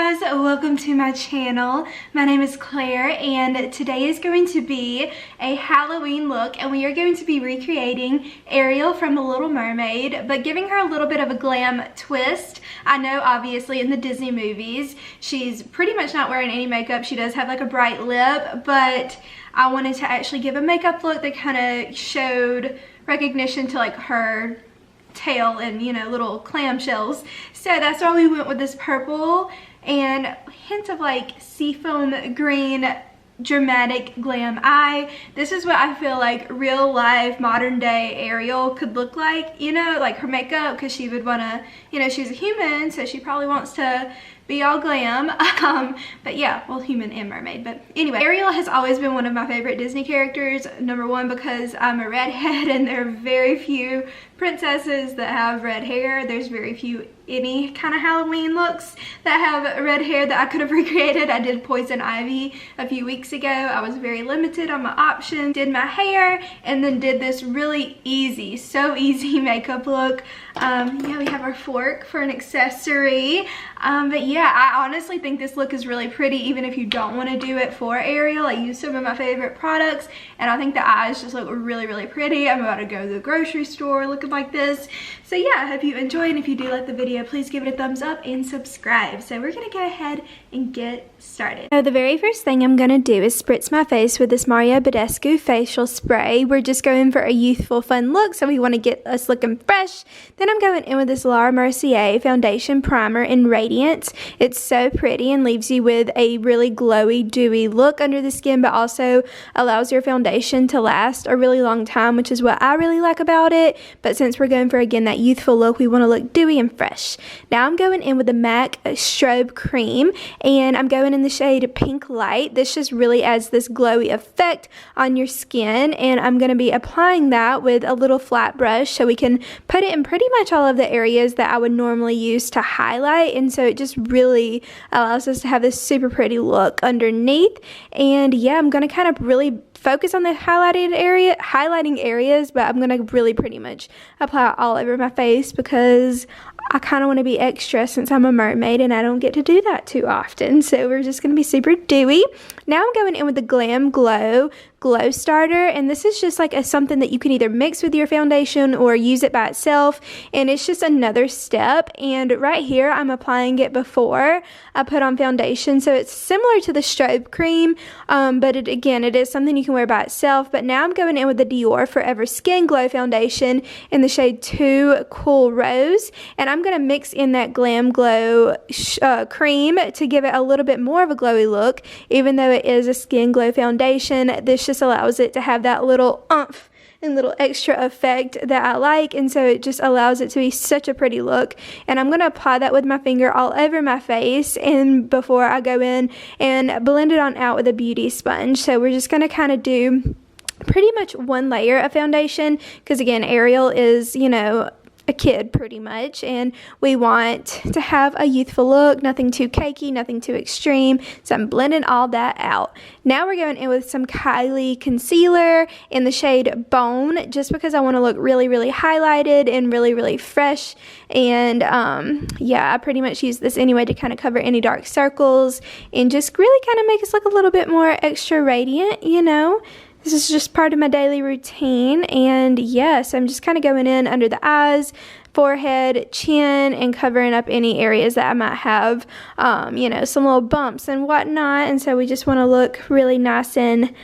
guys, welcome to my channel. My name is Claire and today is going to be a Halloween look, and we are going to be recreating Ariel from The Little Mermaid, but giving her a little bit of a glam twist. I know obviously in the Disney movies she's pretty much not wearing any makeup. She does have like a bright lip, but I wanted to actually give a makeup look that kind of showed recognition to like her tail and, you know, little clamshells. So that's why we went with this purple and hint of like seafoam green dramatic glam eye. This is what I feel like real life modern day Ariel could look like, you know, like her makeup, because she would want to, you know, she's a human, so she probably wants to be all glam. But yeah, well, human and mermaid. But anyway, Ariel has always been one of my favorite Disney characters. Number one, because I'm a redhead and there are very few princesses that have red hair. There's very few any kind of Halloween looks that have red hair that I could have recreated. I did Poison Ivy a few weeks ago. I was very limited on my options, did my hair, and then did this really easy, so easy makeup look. Yeah, we have our fork for an accessory. But yeah, I honestly think this look is really pretty even if you don't want to do it for Ariel. I used some of my favorite products and I think the eyes just look really, really pretty. I'm about to go to the grocery store looking like this. So yeah, I hope you enjoy, and if you do like the video, please give it a thumbs up and subscribe. So we're gonna go ahead and get started. So the very first thing I'm gonna do is spritz my face with this Mario Badescu facial spray. We're just going for a youthful, fun look, so we want to get us looking fresh. Then I'm going in with this Laura Mercier foundation primer in Radiance. It's so pretty and leaves you with a really glowy, dewy look under the skin, but also allows your foundation to last a really long time, which is what I really like about it. But since we're going for, again, that youthful look, we want to look dewy and fresh. Now I'm going in with the MAC Strobe Cream, and I'm going in the shade Pink Light. This just really adds this glowy effect on your skin, and I'm going to be applying that with a little flat brush so we can put it in pretty much all of the areas that I would normally use to highlight, and so it just really allows us to have this super pretty look underneath. And yeah, I'm going to kind of really focus on the highlighting areas, but I'm gonna really pretty much apply it all over my face because I kind of want to be extra since I'm a mermaid and I don't get to do that too often. So we're just going to be super dewy. Now I'm going in with the Glam Glow Starter, and this is just like something that you can either mix with your foundation or use it by itself, and it's just another step. And right here I'm applying it before I put on foundation, so it's similar to the Strobe Cream, but it is something you can wear by itself. But now I'm going in with the Dior Forever Skin Glow Foundation in the shade 2 Cool Rose, and I'm going to mix in that Glam Glow cream to give it a little bit more of a glowy look. Even though it is a skin glow foundation, this just allows it to have that little oomph and little extra effect that I like, and so it just allows it to be such a pretty look. And I'm going to apply that with my finger all over my face, and before I go in and blend it on out with a beauty sponge. So we're just going to kind of do pretty much one layer of foundation, because again, Ariel is, you know, a kid pretty much, and we want to have a youthful look, nothing too cakey, nothing too extreme. So I'm blending all that out. Now we're going in with some Kylie concealer in the shade Bone, just because I want to look really, really highlighted and really, really fresh. And yeah, I pretty much use this anyway to kind of cover any dark circles and just really kind of make us look a little bit more extra radiant, you know. This is just part of my daily routine, and yes, I'm just kind of going in under the eyes, forehead, chin, and covering up any areas that I might have, you know, some little bumps and whatnot. And so we just want to look really nice and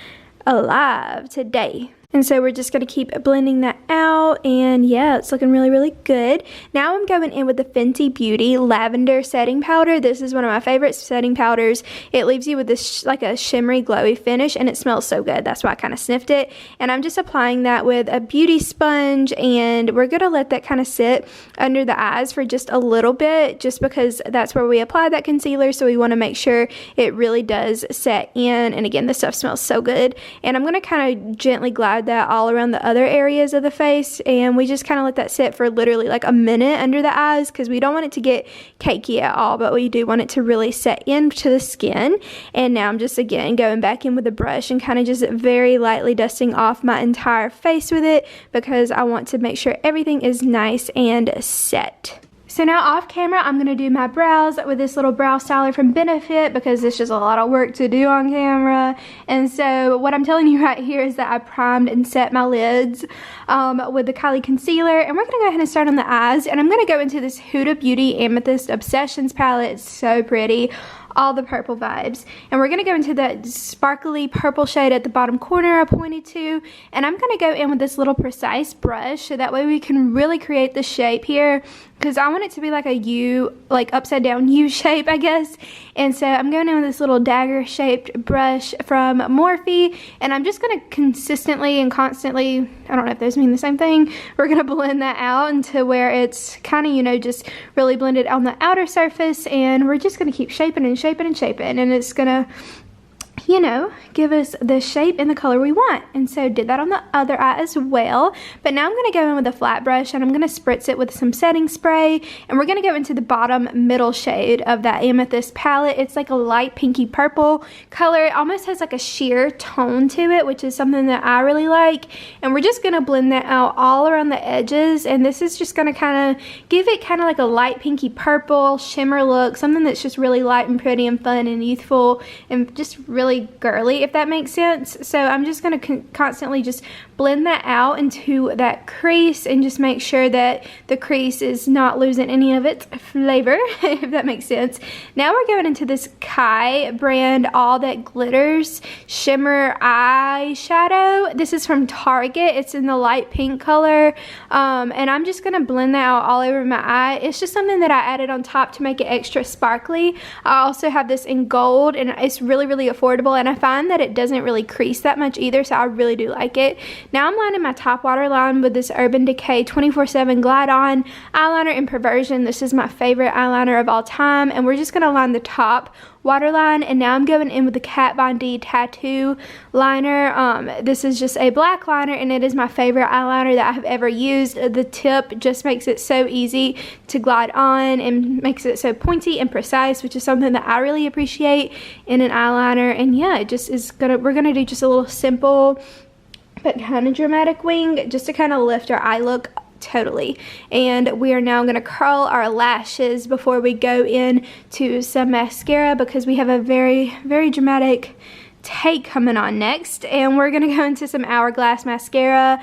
alive today. And so we're just going to keep blending that out, and yeah, it's looking really, really good. Now I'm going in with the Fenty Beauty Lavender Setting Powder. This is one of my favorite setting powders. It leaves you with this like a shimmery, glowy finish, and it smells so good. That's why I kind of sniffed it. And I'm just applying that with a beauty sponge, and we're going to let that kind of sit under the eyes for just a little bit, just because that's where we apply that concealer, so we want to make sure it really does set in. And again, this stuff smells so good. And I'm going to kind of gently glide that all around the other areas of the face, and we just kind of let that sit for literally like a minute under the eyes, because we don't want it to get cakey at all, but we do want it to really set into the skin. And now I'm just again going back in with a brush and kind of just very lightly dusting off my entire face with it, because I want to make sure everything is nice and set. So now off camera, I'm gonna do my brows with this little brow styler from Benefit because it's just a lot of work to do on camera. And so what I'm telling you right here is that I primed and set my lids with the Kylie concealer. And we're gonna go ahead and start on the eyes. And I'm gonna go into this Huda Beauty Amethyst Obsessions palette. It's so pretty. All the purple vibes, and we're gonna go into that sparkly purple shade at the bottom corner I pointed to, and I'm gonna go in with this little precise brush so that way we can really create the shape here, because I want it to be like a U, like upside down U shape, I guess. And so I'm going in with this little dagger shaped brush from Morphe, and I'm just gonna consistently and constantly, I don't know if those mean the same thing, we're gonna blend that out into where it's kind of, you know, just really blended on the outer surface, and we're just gonna keep shaping and shaping and shaping, and it's gonna, you know, give us the shape and the color we want. And so did that on the other eye as well. But now I'm going to go in with a flat brush and I'm going to spritz it with some setting spray, and we're going to go into the bottom middle shade of that amethyst palette. It's like a light pinky purple color. It almost has like a sheer tone to it, which is something that I really like. And we're just going to blend that out all around the edges, and this is just going to kind of give it kind of like a light pinky purple shimmer look, something that's just really light and pretty and fun and youthful and just really girly, if that makes sense. So I'm just going to constantly just blend that out into that crease and just make sure that the crease is not losing any of its flavor, if that makes sense. Now we're going into this Kai brand All That Glitters shimmer eyeshadow. This is from Target. It's in the light pink color, and I'm just going to blend that out all over my eye. It's just something that I added on top to make it extra sparkly. I also have this in gold, and it's really, really affordable, and I find that it doesn't really crease that much either, so I really do like it. Now I'm lining my top waterline with this Urban Decay 24/7 Glide On eyeliner in Perversion. This is my favorite eyeliner of all time, and we're just going to line the top waterline. And now I'm going in with the Kat Von D Tattoo liner. This is just a black liner, and it is my favorite eyeliner that I have ever used. The tip just makes it so easy to glide on and makes it so pointy and precise, which is something that I really appreciate in an eyeliner. And yeah, it just is we're gonna do just a little simple but kind of dramatic wing just to kind of lift our eye look totally. And we are now going to curl our lashes before we go in to some mascara, because we have a very, very dramatic take coming on next, and we're going to go into some Hourglass mascara.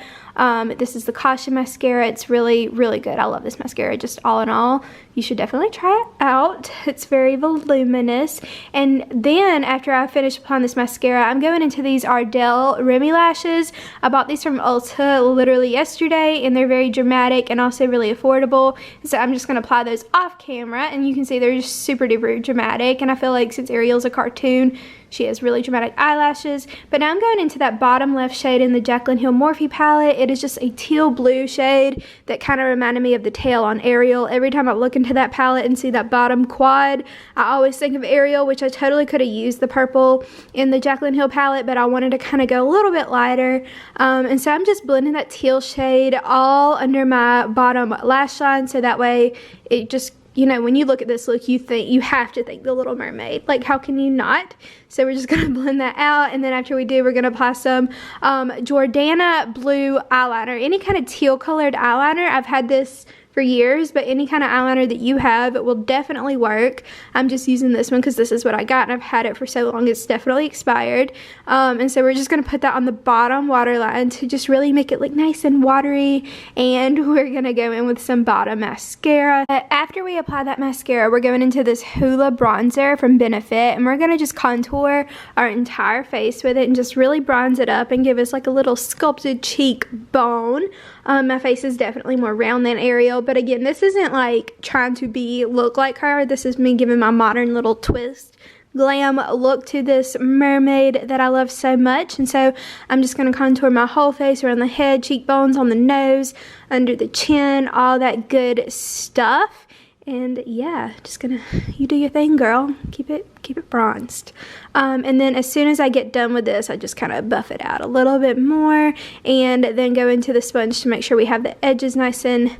This is the Caution mascara. It's really, really good. I love this mascara. Just all in all, you should definitely try it out. It's very voluminous. And then after I finish applying this mascara, I'm going into these Ardell Remy lashes. I bought these from Ulta literally yesterday, and they're very dramatic and also really affordable. So I'm just going to apply those off camera, and you can see they're just super duper dramatic. And I feel like since Ariel's a cartoon, she has really dramatic eyelashes. But now I'm going into that bottom left shade in the Jaclyn Hill Morphe palette. It is just a teal blue shade that kind of reminded me of the tail on Ariel. Every time I look into that palette and see that bottom quad, I always think of Ariel, which I totally could have used the purple in the Jaclyn Hill palette, but I wanted to kind of go a little bit lighter. And so I'm just blending that teal shade all under my bottom lash line, so that way it just, you know, when you look at this look, you have to think the Little Mermaid. Like, how can you not? So we're just gonna blend that out, and then after we do, we're gonna apply some Jordana blue eyeliner. Any kind of teal colored eyeliner. I've had this for years, but any kind of eyeliner that you have, it will definitely work. I'm just using this one because this is what I got, and I've had it for so long it's definitely expired. And so we're just going to put that on the bottom waterline to just really make it look nice and watery, and we're going to go in with some bottom mascara. After we apply that mascara, we're going into this Hoola bronzer from Benefit, and we're going to just contour our entire face with it and just really bronze it up and give us like a little sculpted cheek bone. My face is definitely more round than Ariel, but again, this isn't like trying to look like her. This is me giving my modern little twist, glam look to this mermaid that I love so much. And so I'm just going to contour my whole face, around the head, cheekbones, on the nose, under the chin, all that good stuff. And yeah, just gonna, you do your thing, girl. Keep it bronzed. And then as soon as I get done with this, I just kind of buff it out a little bit more, and then go into the sponge to make sure we have the edges nice and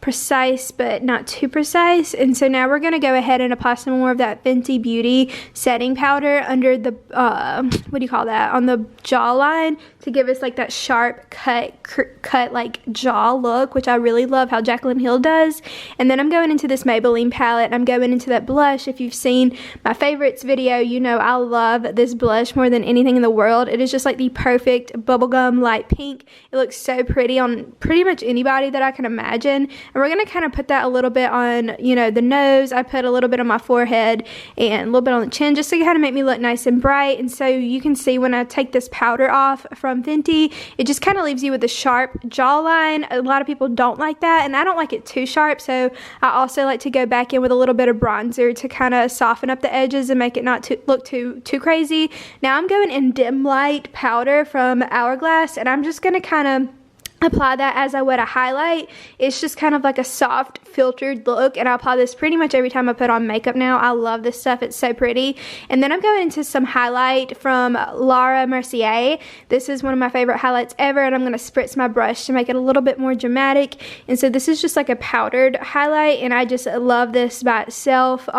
precise but not too precise. And so now we're going to go ahead and apply some more of that Fenty Beauty setting powder under the what do you call that, on the jawline, to give us like that sharp cut like jaw look, which I really love how Jaclyn Hill does. And then I'm going into this Maybelline palette and I'm going into that blush. If you've seen my favorites video, you know I love this blush more than anything in the world. It is just like the perfect bubblegum light pink. It looks so pretty on pretty much anybody that I can imagine. And we're going to kind of put that a little bit on, you know, the nose. I put a little bit on my forehead and a little bit on the chin, just to kind of make me look nice and bright. And so you can see when I take this powder off from Fenty, it just kind of leaves you with a sharp jawline. A lot of people don't like that, and I don't like it too sharp, so I also like to go back in with a little bit of bronzer to kind of soften up the edges and make it not look too crazy. Now I'm going in dim light powder from Hourglass, and I'm just going to kind of apply that as I would a highlight. It's just kind of like a soft filtered look, and I apply this pretty much every time I put on makeup now. I love this stuff. It's so pretty. And then I'm going into some highlight from Laura Mercier. This is one of my favorite highlights ever, and I'm going to spritz my brush to make it a little bit more dramatic. And so this is just like a powdered highlight, and I just love this by itself,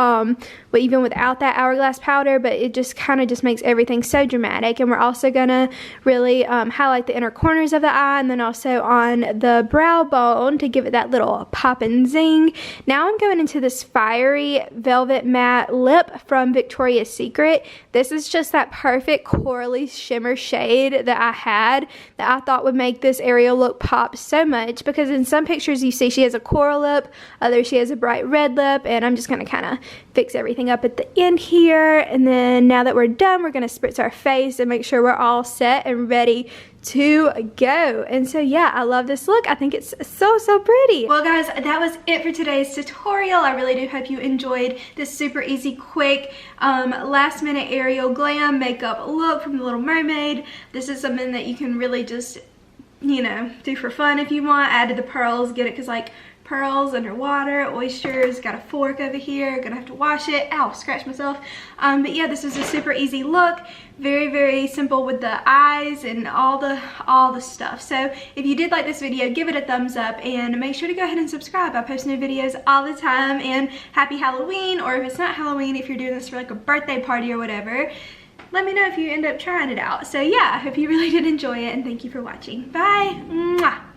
but even without that Hourglass powder, but it just kind of just makes everything so dramatic. And we're also going to really highlight the inner corners of the eye, and then also on the brow bone to give it that little pop and zing. Now I'm going into this fiery velvet matte lip from Victoria's Secret. This is just that perfect corally shimmer shade that I had, that I thought would make this Ariel look pop so much, because in some pictures you see she has a coral lip, others she has a bright red lip, and I'm just going to kind of fix everything up at the end here. And then now that we're done, we're going to spritz our face and make sure we're all set and ready to go. And so yeah, I love this look. I think it's so pretty. Well guys, that was it for today's tutorial. I really do hope you enjoyed this super easy, quick, last minute Ariel glam makeup look from the Little Mermaid. This is something that you can really just, you know, do for fun if you want. Added the pearls, get it, because like pearls underwater, oysters, got a fork over here, gonna have to wash it. Ow, scratch myself. But yeah, this is a super easy look. Very simple with the eyes and all the stuff. So if you did like this video, give it a thumbs up and make sure to go ahead and subscribe. I post new videos all the time. And happy Halloween, or if it's not Halloween, if you're doing this for like a birthday party or whatever, let me know if you end up trying it out. So yeah, I hope you really did enjoy it, and thank you for watching. Bye. Mwah.